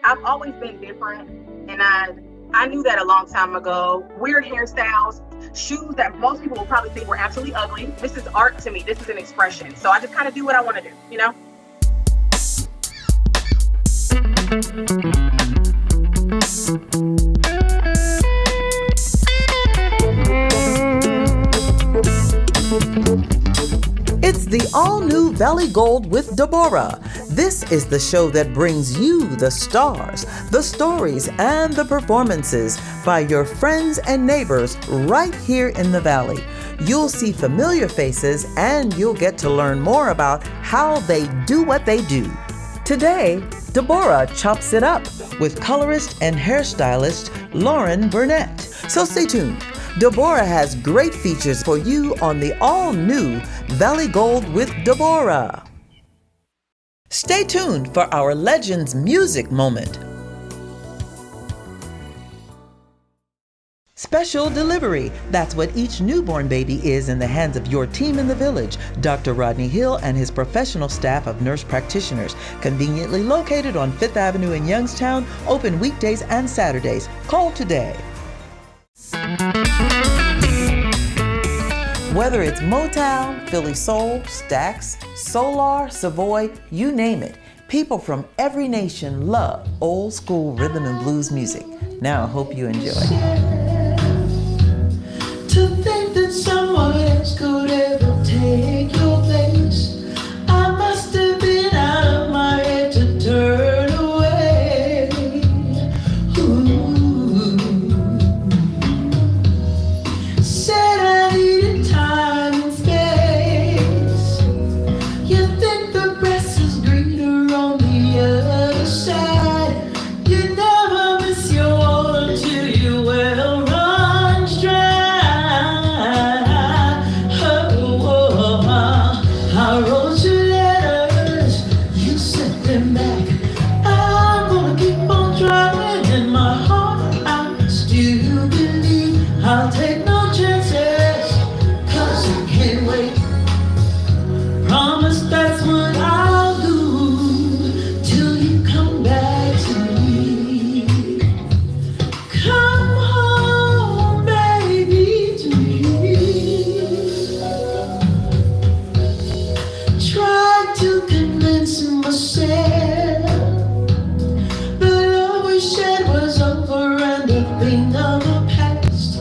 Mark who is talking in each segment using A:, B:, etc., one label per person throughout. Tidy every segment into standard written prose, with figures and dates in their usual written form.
A: I've always been different, and I knew that a long time ago. Weird hairstyles, shoes that most people will probably think were absolutely ugly. This is art to me. This is an expression. So I just kind of do what I want to do, you know?
B: It's the all-new Valley Gold with Debórah. This is the show that brings you the stars, the stories, and the performances by your friends and neighbors right here in the Valley. You'll see familiar faces and you'll get to learn more about how they do what they do. Today, Debórah chops it up with colorist and hairstylist Lauren Burnett. So stay tuned. Debórah has great features for you on the all-new Valley Gold with Debórah. Stay tuned for our Legends Music Moment. Special delivery. That's what each newborn baby is in the hands of your team in the village. Dr. Rodney Hill and his professional staff of nurse practitioners, conveniently located on 5th Avenue in Youngstown, open weekdays and Saturdays. Call today. Whether it's Motown, Philly Soul, Stax, Solar, Savoy, you name it, people from every nation love old school rhythm and blues music. Now I hope you enjoy.
C: To think that someone else could ever take your place, I must have been out of my head to turn away. Ooh. Said I needed time and space. You think the grass is greener on the other side. You never miss your water until your well runs dry. I wrote you letters, you sent them back. I'm gonna keep on trying in my heart. I still believe I'll take no chances, 'cause I can't wait. Promise that's what I'll do till you come back to me. Come home, baby, to me. Tried to convince myself the love we shared was over and a thing of the past.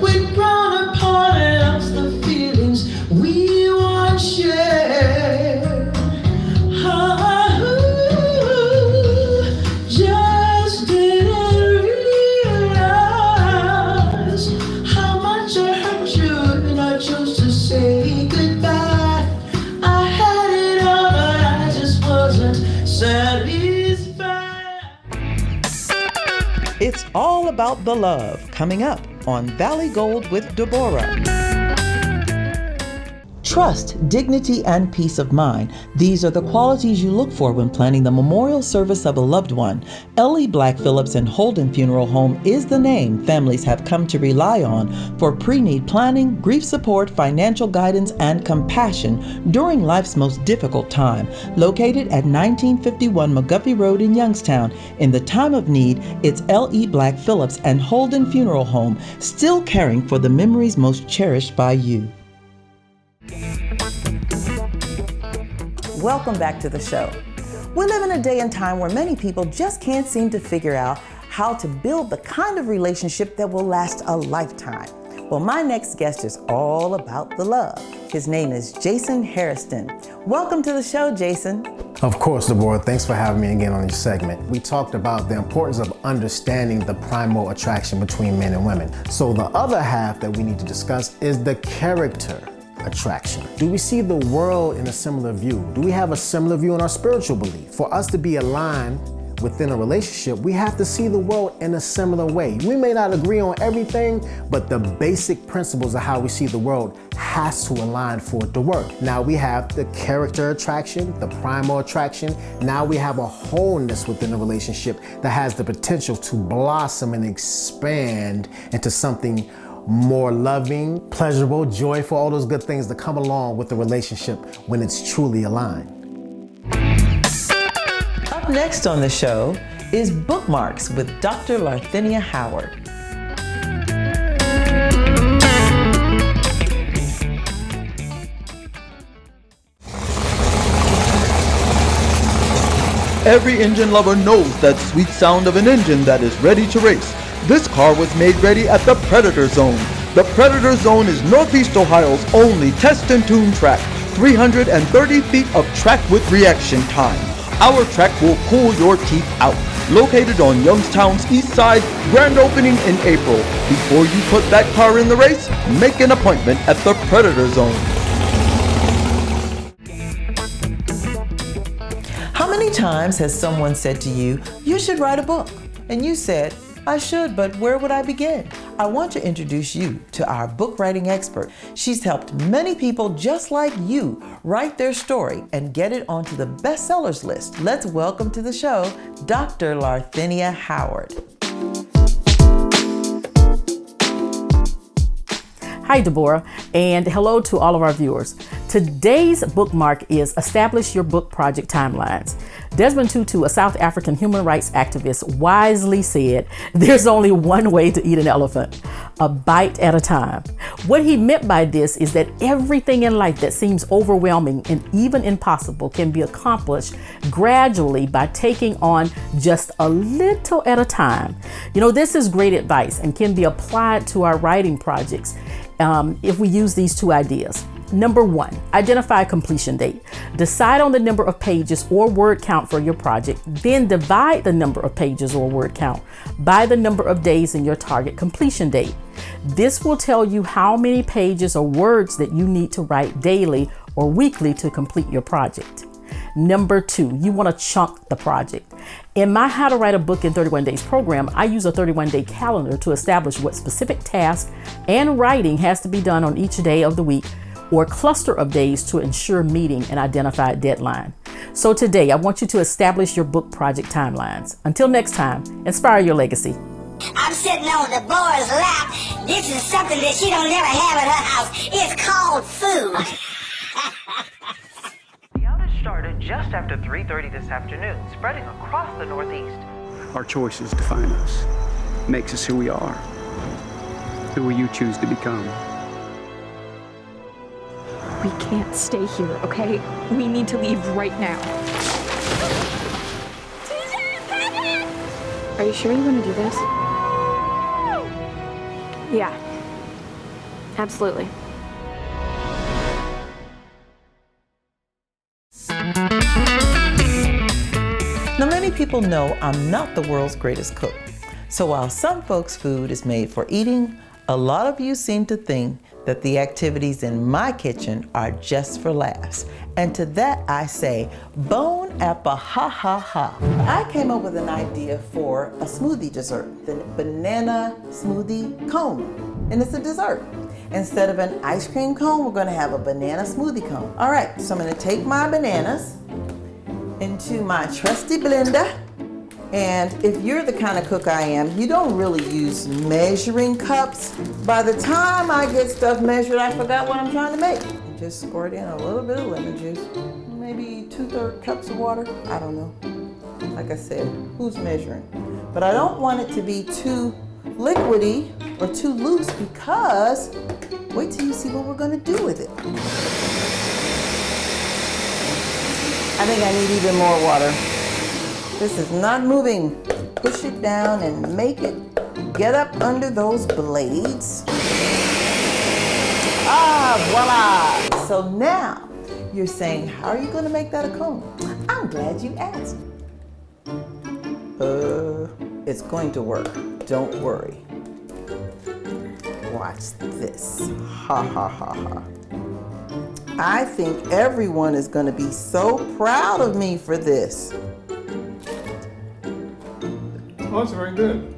C: We'd grown apart and lost the feelings we once shared. Just didn't realize how much I hurt you when I chose to say goodbye. I had it all, but I just wasn't satisfied.
B: It's all about the love, coming up on Valley Gold with Debórah. Trust, dignity, and peace of mind. These are the qualities you look for when planning the memorial service of a loved one. L.E. Black Phillips and Holden Funeral Home is the name families have come to rely on for pre-need planning, grief support, financial guidance, and compassion during life's most difficult time. Located at 1951 McGuffey Road in Youngstown, in the time of need, it's L.E. Black Phillips and Holden Funeral Home, still caring for the memories most cherished by you. Welcome back to the show. We live in a day and time where many people just can't seem to figure out how to build the kind of relationship that will last a lifetime. Well, my next guest is all about the love. His name is Jason Hairston. Welcome to the show, Jason.
D: Of course, Debórah. Thanks for having me again on your segment. We talked about the importance of understanding the primal attraction between men and women. So the other half that we need to discuss is the character attraction. Do we see the world in a similar view? Do we have a similar view in our spiritual belief? For us to be aligned within a relationship, we have to see the world in a similar way. We may not agree on everything, but the basic principles of how we see the world has to align for it to work. Now we have the character attraction, the primal attraction. Now we have a wholeness within a relationship that has the potential to blossom and expand into something more loving, pleasurable, joyful, all those good things that come along with the relationship when it's truly aligned.
B: Up next on the show, is Bookmarks with Dr. Larthenia Howard.
E: Every engine lover knows that sweet sound of an engine that is ready to race. This car was made ready at the Predator Zone. The Predator Zone is Northeast Ohio's only test and tune track. 330 feet of track with reaction time. Our track will pull your teeth out. Located on Youngstown's east side, grand opening in April. Before you put that car in the race, make an appointment at the Predator Zone.
B: How many times has someone said to you, you should write a book? And you said, I should, but where would I begin? I want to introduce you to our book writing expert. She's helped many people just like you write their story and get it onto the bestsellers list. Let's welcome to the show, Dr. Larthenia Howard.
F: Hi, Debórah, and hello to all of our viewers. Today's bookmark is Establish Your Book Project Timelines. Desmond Tutu, a South African human rights activist, wisely said, there's only one way to eat an elephant, a bite at a time. What he meant by this is that everything in life that seems overwhelming and even impossible can be accomplished gradually by taking on just a little at a time. You know, this is great advice and can be applied to our writing projects if we use these two ideas. Number one, identify a completion date. Decide on the number of pages or word count for your project, then divide the number of pages or word count by the number of days in your target completion date. This will tell you how many pages or words that you need to write daily or weekly to complete your project. Number two, you want to chunk the project. In my How to Write a Book in 31 Days program, I use a 31-day calendar to establish what specific task and writing has to be done on each day of the week or cluster of days to ensure meeting an identified deadline. So today, I want you to establish your book project timelines. Until next time, inspire your legacy.
G: I'm sitting on Debórah's lap. This is something that she don't never have at her house. It's called food.
H: The outage started just after 3:30 this afternoon, spreading across the Northeast.
I: Our choices define us, makes us who we are. Who will you choose to become?
J: We can't stay here, okay? We need to leave right now. Are you sure you want to do this? Yeah. Absolutely.
B: Now, many people know I'm not the world's greatest cook. So while some folks' food is made for eating, a lot of you seem to think that the activities in my kitchen are just for laughs. And to that I say, bon appa ha ha ha. I came up with an idea for a smoothie dessert, the banana smoothie cone. And it's a dessert. Instead of an ice cream cone, we're gonna have a banana smoothie cone. All right, so I'm gonna take my bananas into my trusty blender. And if you're the kind of cook I am, you don't really use measuring cups. By the time I get stuff measured, I forgot what I'm trying to make. Just squirt in a little bit of lemon juice, maybe 2/3 cups of water. I don't know. Like I said, who's measuring? But I don't want it to be too liquidy or too loose because wait till you see what we're gonna do with it. I think I need even more water. This is not moving. Push it down and make it get up under those blades. Ah, voila! So now you're saying, how are you going to make that a cone? I'm glad you asked. It's going to work. Don't worry. Watch this. Ha ha ha ha. I think everyone is going to be so proud of me for this.
K: Oh, that's very good.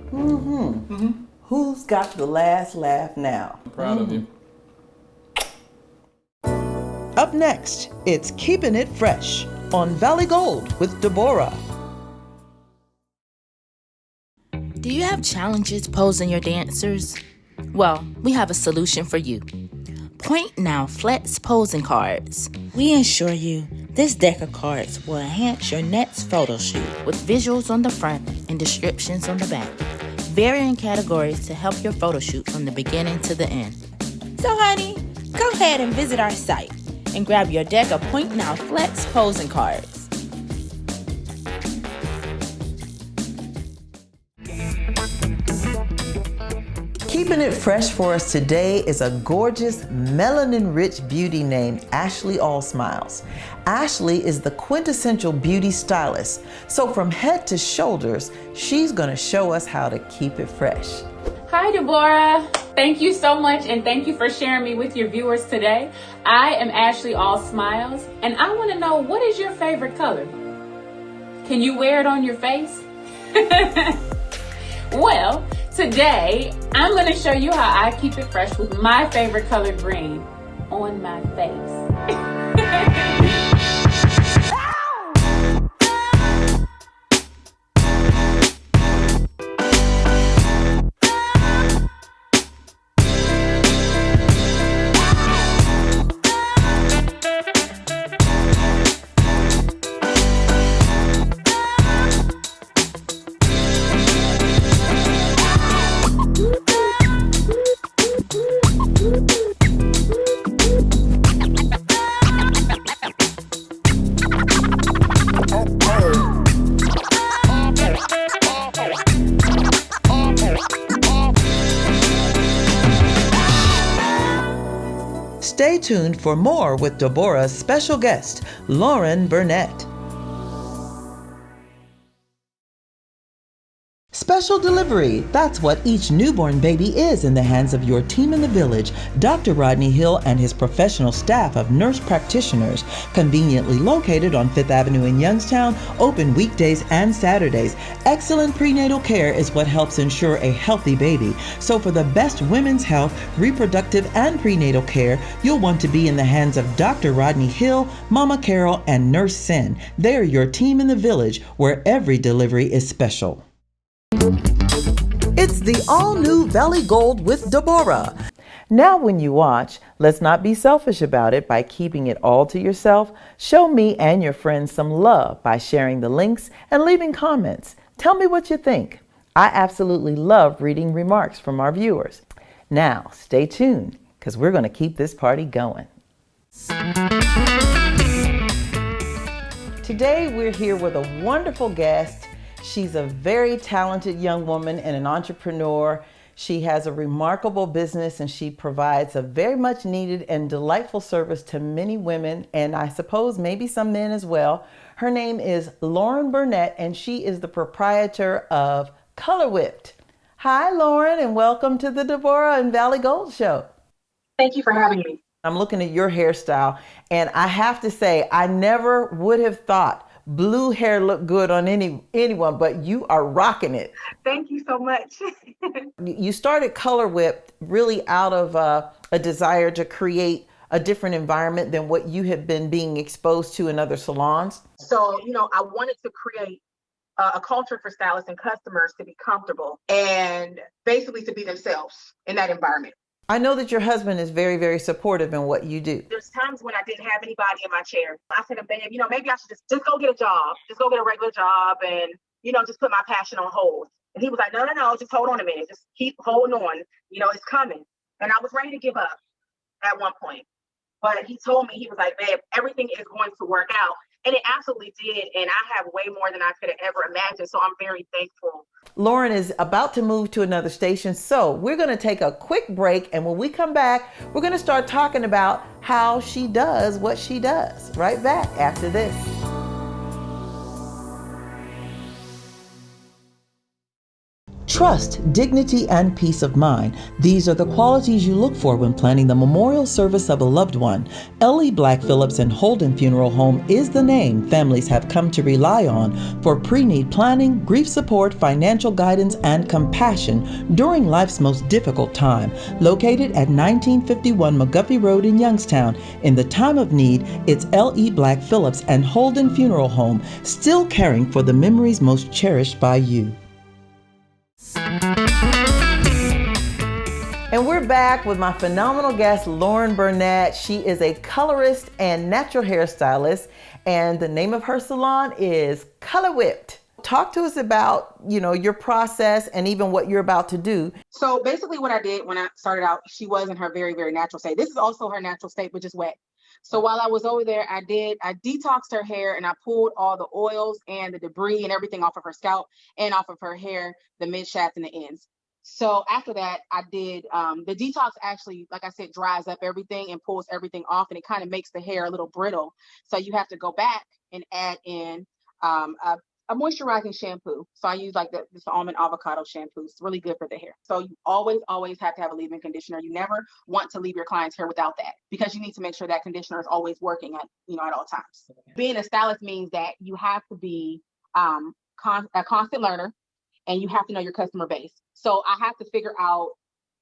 B: Who's got the last laugh now?
K: I'm proud of you.
B: Up next, it's Keeping It Fresh on Valley Gold with Debórah.
L: Do you have challenges posing your dancers? Well, we have a solution for you. Point Now Flex Posing Cards. We assure you This deck of cards will enhance your next photo shoot with visuals on the front and descriptions on the back, varying categories to help your photo shoot from the beginning to the end. So honey, go ahead and visit our site and grab your deck of Point Now Flex posing cards.
B: Keeping it fresh for us today is a gorgeous, melanin-rich beauty named Ashley All Smiles. Ashley is the quintessential beauty stylist, so from head to shoulders, she's gonna show us how to keep it fresh.
M: Hi, Debórah. Thank you so much, and thank you for sharing me with your viewers today. I am Ashley All Smiles, and I want to know, what is your favorite color? Can you wear it on your face? Well, today I'm going to show you how I keep it fresh with my favorite color, green, on my face.
B: Stay tuned for more with Debórah's special guest, Lauren Burnett. Special delivery. That's what each newborn baby is in the hands of your team in the village. Dr. Rodney Hill and his professional staff of nurse practitioners, conveniently located on 5th Avenue in Youngstown, open weekdays and Saturdays. Excellent prenatal care is what helps ensure a healthy baby. So for the best women's health, reproductive and prenatal care, you'll want to be in the hands of Dr. Rodney Hill, Mama Carol, and Nurse Sin. They're your team in the village where every delivery is special. It's the all-new Valley Gold with Debórah. Now when you watch, let's not be selfish about it by keeping it all to yourself. Show me and your friends some love by sharing the links and leaving comments. Tell me what you think. I absolutely love reading remarks from our viewers. Now, stay tuned, because we're going to keep this party going. Today we're here with a wonderful guest. She's a very talented young woman and an entrepreneur. She has a remarkable business and she provides a very much needed and delightful service to many women, and I suppose maybe some men as well. Her name is Lauren Burnett, and she is the proprietor of Color Whipped. Hi, Lauren, and welcome to the Debórah and Valley Gold Show.
A: Thank you for having me.
B: I'm looking at your hairstyle, and I have to say, I never would have thought blue hair looked good on anyone, but you are rocking it.
A: Thank you so much.
B: You started Color Whipped really out of a desire to create a different environment than what you have been being exposed to in other salons.
A: So, I wanted to create a culture for stylists and customers to be comfortable and basically to be themselves in that environment.
B: I know that your husband is very, very supportive in what you do.
A: There's times when I didn't have anybody in my chair. I said, babe, maybe I should just go get a job. Just go get a regular job and, just put my passion on hold. And he was like, no, just hold on a minute. Just keep holding on. It's coming. And I was ready to give up at one point. But he told me, he was like, babe, everything is going to work out. And it absolutely did. And I have way more than I could have ever imagined. So I'm very thankful.
B: Lauren is about to move to another station. So we're going to take a quick break. And when we come back, we're going to start talking about how she does what she does. Right back after this. Trust, dignity, and peace of mind. These are the qualities you look for when planning the memorial service of a loved one. L.E. Black Phillips and Holden Funeral Home is the name families have come to rely on for pre-need planning, grief support, financial guidance, and compassion during life's most difficult time. Located at 1951 McGuffey Road in Youngstown, in the time of need, it's L.E. Black Phillips and Holden Funeral Home, still caring for the memories most cherished by you. And we're back with my phenomenal guest, Lauren Burnett. She is a colorist and natural hairstylist, and the name of her salon is Color Whipped. Talk to us about, your process and even what you're about to do.
A: So basically what I did when I started out, she was in her very, very natural state. This is also her natural state, but just wet. So while I was over there, I detoxed her hair and I pulled all the oils and the debris and everything off of her scalp and off of her hair, the mid shaft and the ends. So after that, I did the detox actually, like I said, dries up everything and pulls everything off, and it kind of makes the hair a little brittle. So you have to go back and add in a moisturizing shampoo. So I use like this almond avocado shampoo. It's really good for the hair. So you always have to have a leave-in conditioner. You never want to leave your client's hair without that, because you need to make sure that conditioner is always working at all times. Being a stylist means that you have to be a constant learner, and you have to know your customer base. So I have to figure out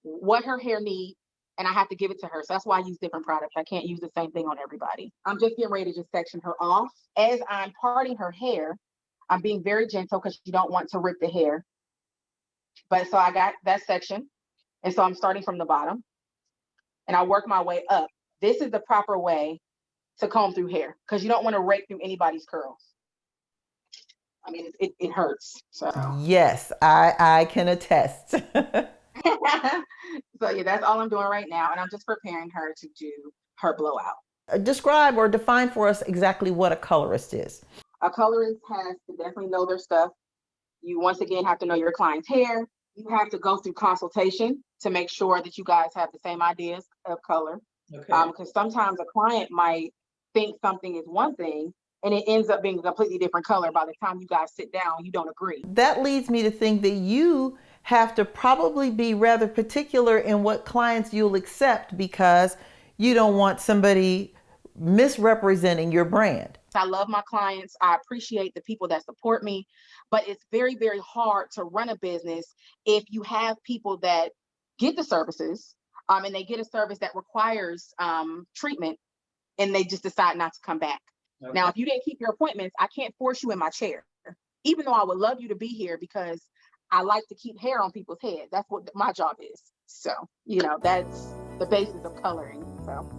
A: what her hair needs, and I have to give it to her. So that's why I use different products. I can't use the same thing on everybody. I'm just getting ready to just section her off. As I'm parting her hair, I'm being very gentle because you don't want to rip the hair. But so I got that section. And so I'm starting from the bottom and I work my way up. This is the proper way to comb through hair, because you don't want to rake through anybody's curls. I mean, it hurts. So
B: yes, I can attest.
A: So yeah, that's all I'm doing right now. And I'm just preparing her to do her blowout.
B: Describe or define for us exactly what a colorist is.
A: A colorist has to definitely know their stuff. You once again have to know your client's hair. You have to go through consultation to make sure that you guys have the same ideas of color. Okay. Because sometimes a client might think something is one thing and it ends up being a completely different color. By the time you guys sit down, you don't agree.
B: That leads me to think that you have to probably be rather particular in what clients you'll accept, because you don't want somebody misrepresenting your brand.
A: I love my clients. I appreciate the people that support me, but it's very, very hard to run a business if you have people that get the services and they get a service that requires treatment and they just decide not to come back. Okay. Now, if you didn't keep your appointments, I can't force you in my chair, even though I would love you to be here, because I like to keep hair on people's heads. That's what my job is. So, that's the basis of coloring. So.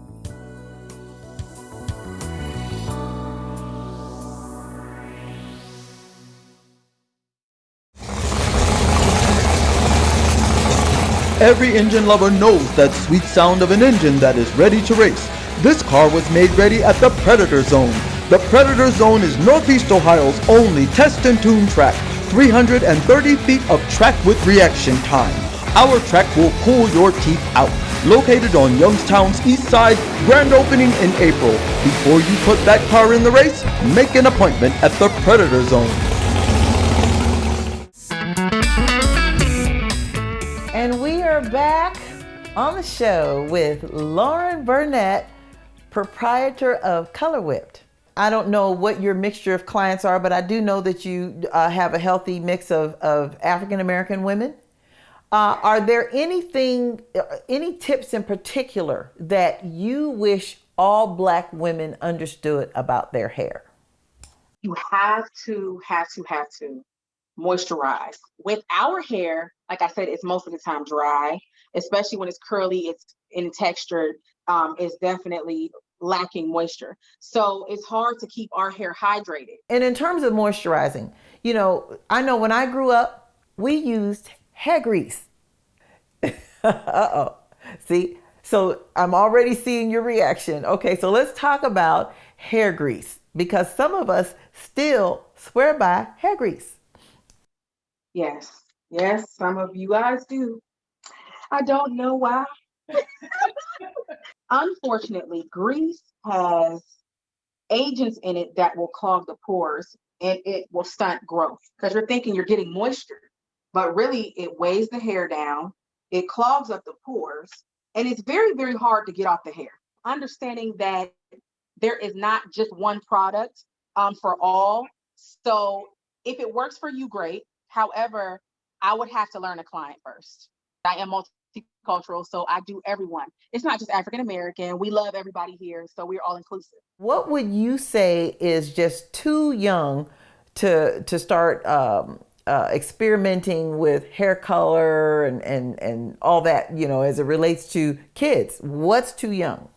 E: Every engine lover knows that sweet sound of an engine that is ready to race. This car was made ready at the Predator Zone. The Predator Zone is Northeast Ohio's only test and tune track. 330 feet of track with reaction time. Our track will pull your teeth out. Located on Youngstown's east side, grand opening in April. Before you put that car in the race, make an appointment at the Predator Zone.
B: And we are back on the show with Lauren Burnett, proprietor of Color Whipped. I don't know what your mixture of clients are, but I do know that you have a healthy mix of African-American women. Are there any tips in particular that you wish all Black women understood about their hair?
A: You have to moisturize. With our hair, like I said, it's most of the time dry, especially when it's curly, it's in texture, it's definitely lacking moisture. So it's hard to keep our hair hydrated.
B: And in terms of moisturizing, I know when I grew up, we used hair grease. Uh-oh. See? So I'm already seeing your reaction. Okay, so let's talk about hair grease, because some of us still swear by hair grease.
A: Yes, some of you guys do. I don't know why. Unfortunately, grease has agents in it that will clog the pores and it will stunt growth, because you're thinking you're getting moisture, but really it weighs the hair down, it clogs up the pores, and it's very, very hard to get off the hair. Understanding that there is not just one product for all. So if it works for you, great. However, I would have to learn a client first. I am multicultural, so I do everyone. It's not just African American. We love everybody here, so we're all inclusive.
B: What would you say is just too young to start experimenting with hair color and all that, as it relates to kids? What's too young?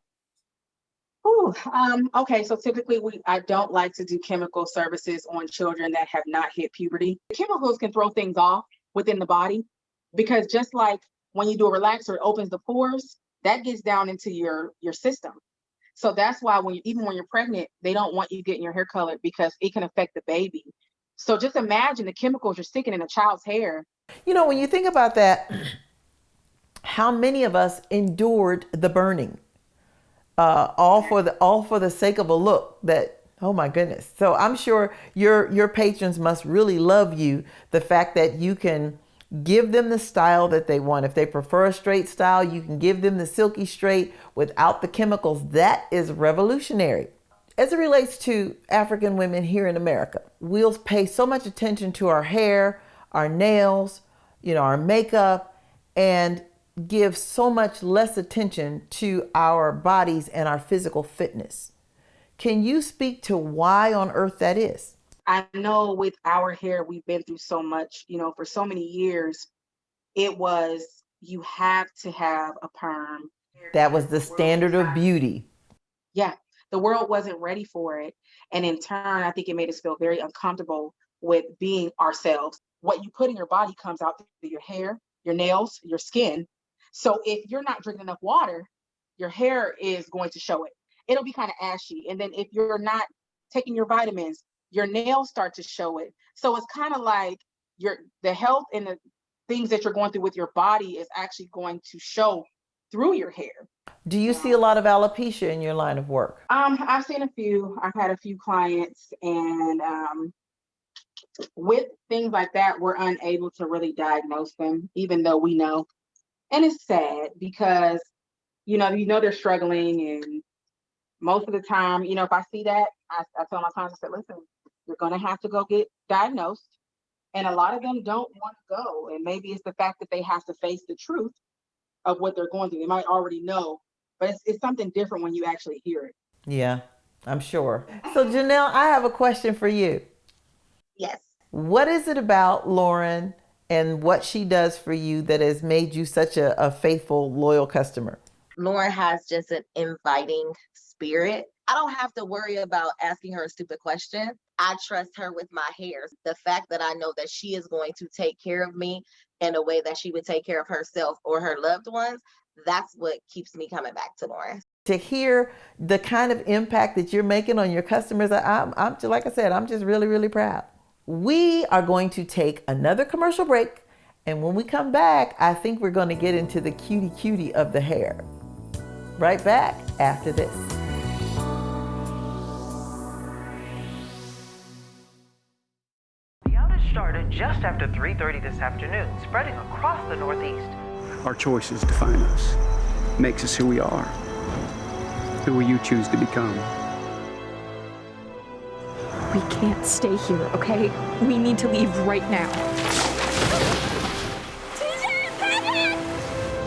A: Okay, so typically I don't like to do chemical services on children that have not hit puberty. Chemicals can throw things off within the body because just like when you do a relaxer, it opens the pores, that gets down into your system. So that's why even when you're pregnant, they don't want you getting your hair colored because it can affect the baby. So just imagine the chemicals you're sticking in a child's hair.
B: When you think about that, how many of us endured the burning? All for the sake of a look that, oh my goodness. So I'm sure your patrons must really love you. The fact that you can give them the style that they want. If they prefer a straight style, you can give them the silky straight without the chemicals. That is revolutionary. As it relates to African women here in America, we'll pay so much attention to our hair, our nails, our makeup, and give so much less attention to our bodies and our physical fitness. Can you speak to why on earth that is?
A: I know with our hair, we've been through so much, for so many years, it was, you have to have a perm.
B: That was the standard of beauty.
A: Yeah, the world wasn't ready for it. And in turn, I think it made us feel very uncomfortable with being ourselves. What you put in your body comes out through your hair, your nails, your skin. So if you're not drinking enough water, your hair is going to show it. It'll be kind of ashy. And then if you're not taking your vitamins, your nails start to show it. So it's kind of like the health and the things that you're going through with your body is actually going to show through your hair.
B: Do you see a lot of alopecia in your line of work?
A: I've seen a few. I've had a few clients, and with things like that, we're unable to really diagnose them, even though we know. And it's sad because, they're struggling. And most of the time, if I see that, I tell my clients, I said, listen, you're going to have to go get diagnosed. And a lot of them don't want to go. And maybe it's the fact that they have to face the truth of what they're going through. They might already know, but it's something different when you actually hear it.
B: Yeah, I'm sure. So Janelle, I have a question for you.
N: Yes.
B: What is it about Lauren and what she does for you that has made you such a faithful, loyal customer?
N: Lauren has just an inviting spirit. I don't have to worry about asking her a stupid question. I trust her with my hair. The fact that I know that she is going to take care of me in a way that she would take care of herself or her loved ones, that's what keeps me coming back to Lauren.
B: To hear the kind of impact that you're making on your customers, I'm like I said, I'm just really, really proud. We are going to take another commercial break, and when we come back, I think we're going to get into the cutie of the hair. Right back after this.
H: The outage started just after 3:30 this afternoon, spreading across the Northeast.
I: Our choices define us, makes us who we are. Who will you choose to become?
J: We can't stay here, okay? We need to leave right now.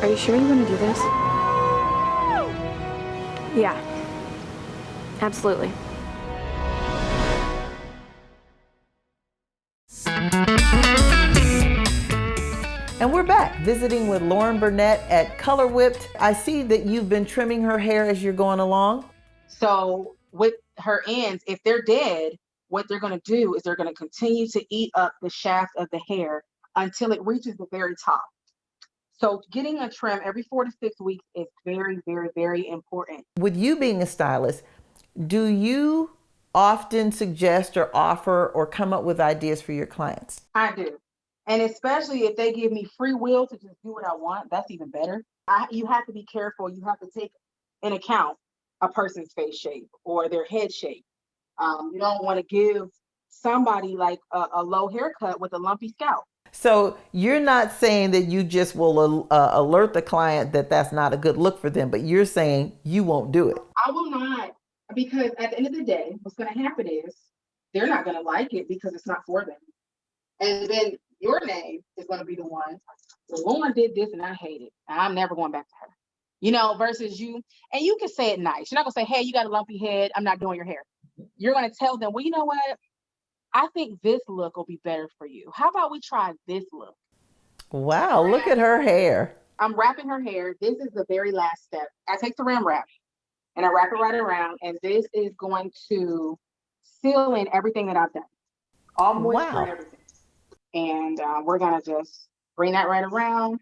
J: Are you sure you want to do this? Yeah, absolutely.
B: And we're back visiting with Lauren Burnett at Color Whipped. I see that you've been trimming her hair as you're going along.
A: So with her ends, if they're dead, what they're going to do is they're going to continue to eat up the shaft of the hair until it reaches the very top. So getting a trim every 4 to 6 weeks is very, very, very important.
B: With you being a stylist, do you often suggest or offer or come up with ideas for your clients?
A: I do. And especially if they give me free will to just do what I want, that's even better. You have to be careful. You have to take in account a person's face shape or their head shape. You don't want to give somebody like a low haircut with a lumpy scalp.
B: So you're not saying that you just will alert the client that that's not a good look for them, but you're saying you won't do it.
A: I will not, because at the end of the day, what's going to happen is they're not going to like it because it's not for them. And then your name is going to be the one. Well, Lauren did this and I hate it. I'm never going back to her. Versus you. And you can say it nice. You're not going to say, hey, you got a lumpy head. I'm not doing your hair. You're going to tell them, well, you know what? I think this look will be better for you. How about we try this look?
B: Wow, look at her hair.
A: I'm wrapping her hair. This is the very last step. I take the rim wrap and I wrap it right around, and this is going to seal in everything that I've done. All moisture and everything. And we're gonna just bring that right around,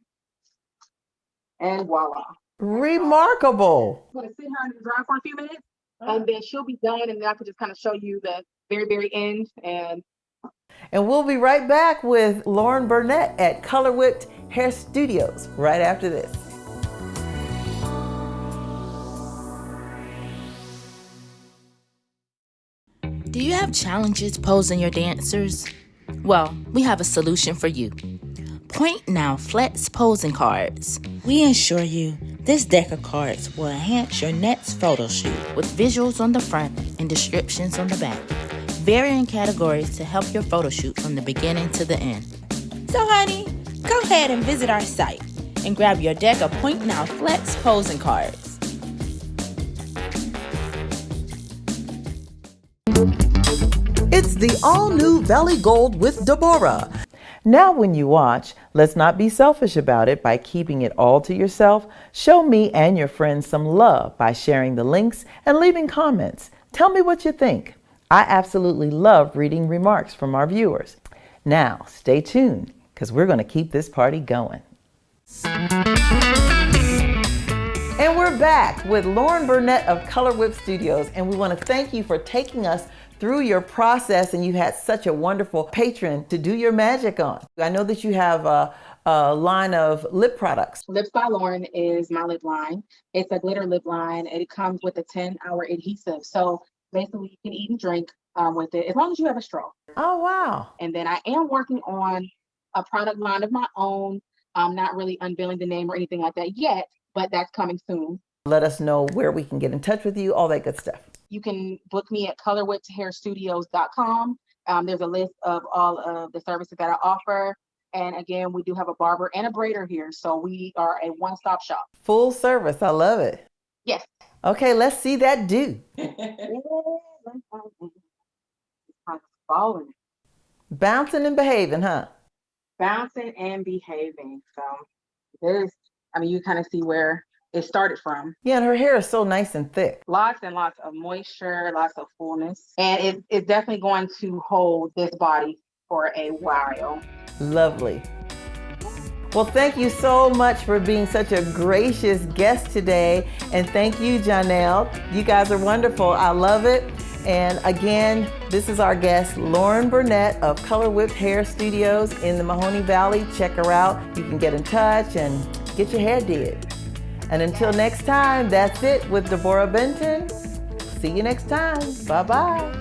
A: and voila.
B: Remarkable.
A: I'm gonna sit her in the dry for a few minutes, and then she'll be done, and then I can just kind of show you the very, very end.
B: And we'll be right back with Lauren Burnett at Color Whipped Hair Studios right after this.
L: Do you have challenges posing your dancers? Well, we have a solution for you. Point Now Flex Posing Cards. We assure you this deck of cards will enhance your next photo shoot with visuals on the front and descriptions on the back. Varying categories to help your photo shoot from the beginning to the end. So honey, go ahead and visit our site and grab your deck of Point Now Flex Posing Cards.
B: It's the all-new Valley Gold with Debórah. Now when you watch, let's not be selfish about it by keeping it all to yourself. Show me and your friends some love by sharing the links and leaving comments. Tell me what you think. I absolutely love reading remarks from our viewers. Now, stay tuned, because we're going to keep this party going. And we're back with Lauren Burnett of Color Whip Studios, and we want to thank you for taking us through your process, and you had such a wonderful patron to do your magic on. I know that you have a line of lip products.
A: Lips by Lauren is my lip line. It's a glitter lip line, and it comes with a 10-hour adhesive. So basically you can eat and drink with it as long as you have a straw.
B: Oh, wow.
A: And then I am working on a product line of my own. I'm not really unveiling the name or anything like that yet, but that's coming soon.
B: Let us know where we can get in touch with you, all that good stuff.
A: You can book me at colorwhippedhairstudios.com. There's a list of all of the services that I offer. And again, we do have a barber and a braider here. So we are a one-stop shop.
B: Full service. I love it.
A: Yes.
B: Okay, let's see that do.
A: Falling.
B: Bouncing and behaving, huh?
A: Bouncing and behaving. So there's, you kind of see where it started from.
B: Yeah, and her hair is so nice and thick.
A: Lots and lots of moisture, lots of fullness. And it's definitely going to hold this body for a while.
B: Lovely. Well, thank you so much for being such a gracious guest today. And thank you, Janelle. You guys are wonderful. I love it. And again, this is our guest, Lauren Burnett of Color Whipped Hair Studios in the Mahoney Valley. Check her out. You can get in touch and get your hair did. And until next time, that's it with Debórah Benton. See you next time. Bye-bye.